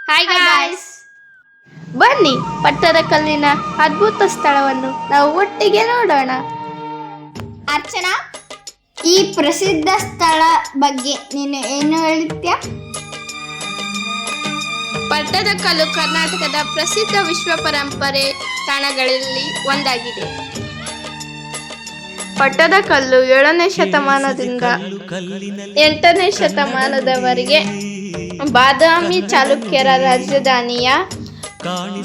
Hi guys, ಬನ್ನಿ ಪಟ್ಟದಕಲ್ಲಿನ ಅದ್ಭುತ ಸ್ಥಳವನ್ನು ನಾವು ಒಟ್ಟಿಗೆ ನೋಡೋಣ. ಅರ್ಚನಾ, ಈ ಪ್ರಸಿದ್ಧ ಸ್ಥಳ ಬಗ್ಗೆ ನೀನು ಏನು ಹೇಳುತ್ತೀಯ? ಪಟ್ಟದಕಲ್ಲು ಕರ್ನಾಟಕದ ಪ್ರಸಿದ್ಧ ವಿಶ್ವ ಪರಂಪರೆ ತಾಣಗಳಲ್ಲಿ ಒಂದಾಗಿದೆ. ಪಟ್ಟದಕಲ್ಲು 7ನೇ ಶತಮಾನದಿಂದ 8ನೇ ಶತಮಾನದವರೆಗೆ ಬಾದಾಮಿ ಚಾಲುಕ್ಯರ ರಾಜಧಾನಿಯ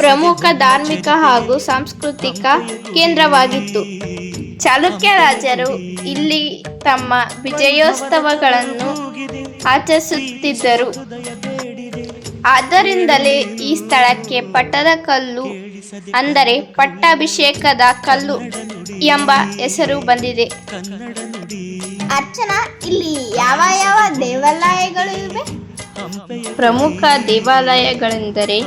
ಪ್ರಮುಖ ಧಾರ್ಮಿಕ ಹಾಗೂ ಸಾಂಸ್ಕೃತಿಕ ಕೇಂದ್ರವಾಗಿತ್ತು. ಚಾಲುಕ್ಯ ರಾಜರು ಇಲ್ಲಿ ತಮ್ಮ ವಿಜಯೋತ್ಸವಗಳನ್ನು ಆಚರಿಸುತ್ತಿದ್ದರು. ಆದ್ದರಿಂದಲೇ ಈ ಸ್ಥಳಕ್ಕೆ ಪಟ್ಟದಕಲ್ಲು ಅಂದರೆ ಪಟ್ಟಾಭಿಷೇಕದ ಕಲ್ಲು ಎಂಬ ಹೆಸರು ಬಂದಿದೆ. ಅರ್ಚನಾ, ಇಲ್ಲಿ ಯಾವ ಯಾವ ದೇವಾಲಯಗಳು ಇವೆ? ಪ್ರಮುಖ ದೇವಾಲಯಗಳೆಂದರೆ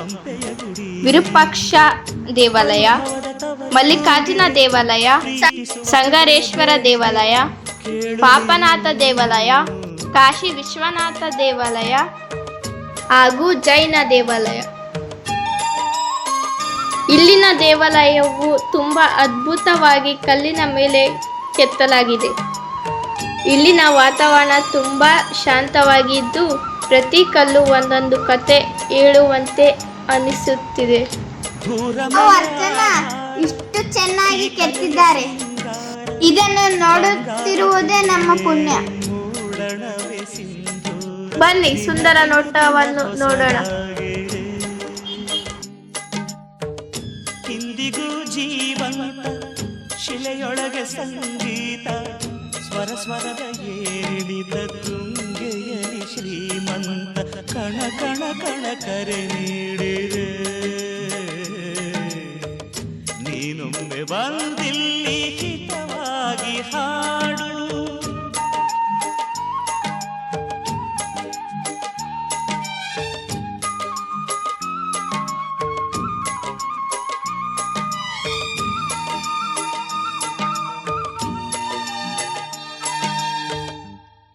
ವಿರೂಪಾಕ್ಷ ದೇವಾಲಯ, ಮಲ್ಲಿಕಾರ್ಜುನ ದೇವಾಲಯ, ಸಂಗರೇಶ್ವರ ದೇವಾಲಯ, ಪಾಪನಾಥ ದೇವಾಲಯ, ಕಾಶಿ ವಿಶ್ವನಾಥ ದೇವಾಲಯ ಹಾಗೂ ಜೈನ ದೇವಾಲಯ. ಇಲ್ಲಿನ ದೇವಾಲಯವು ತುಂಬ ಅದ್ಭುತವಾಗಿ ಕಲ್ಲಿನ ಮೇಲೆ ಕೆತ್ತಲಾಗಿದೆ. ಇಲ್ಲಿನ ವಾತಾವರಣ ತುಂಬ ಶಾಂತವಾಗಿದ್ದು ಪ್ರತಿ ಕಲ್ಲು ಒಂದೊಂದು ಕತೆ ಹೇಳುವಂತೆ ಅನಿಸುತ್ತಿದೆ. ಅರ್ಚನಾ, ಇಷ್ಟು ಚೆನ್ನಾಗಿ ಕೆತ್ತಿದ್ದಾರೆ. ಇದನ್ನು ನೋಡುತ್ತಿರುವುದೇ ನಮ್ಮ ಪುಣ್ಯ. ಬನ್ನಿ ಸುಂದರ ನೋಟವನ್ನು ನೋಡೋಣ. ಇಂದಿಗೂ ಜೀವಂತ ಶಿಲೆಯೊಳಗೆ ಸಂಗೀತ, ಸ್ವರ ಸ್ವರದ ಏರಿಳಿತ ತುಂಗೆಯಲಿ ಶ್ರೀಮಂತ ಕಣ ಕಣ ಕಣ ಕರೆ ನೀಡಿದೆ. ನೀನೊಮ್ಮೆ ಬಂದಿಲ್ಲಿ ಹಿತವಾಗಿ ಹಾಡು.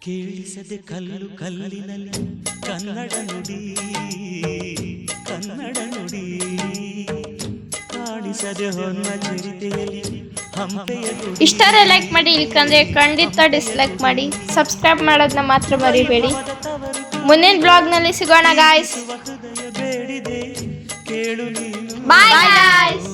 ಕೇಳಿಸದೆ ಕಲ್ಲು ಕಲ್ಲಿನಲ್ಲಿ ಕನ್ನಡ ನುಡಿ, ಕನ್ನಡ ನುಡಿ ಕಾಣಿಸದೆ ಹೊನ್ನ ಚರಿತೆಯಲ್ಲಿ ಹಂಪೆಯ ಗುಡಿ. ಇಷ್ಟರೇ ಲೈಕ್ ಮಾಡಿ, ಇಲ್ಕಂದ್ರೆ ಖಂಡಿತ ಡಿಸ್ಲೈಕ್ ಮಾಡಿ. ಸಬ್ಸ್ಕ್ರೈಬ್ ಮಾಡೋದನ್ನ ಮಾತ್ರ ಮರಿಬೇಡಿ. ಮುಂದಿನ ಬ್ಲಾಗ್ನಲ್ಲಿ ಸಿಗೋಣ ಗಾಯ್ಸ್. ಬೇಡಿದೆ ಕೇಳು ನೀನು. Bye guys.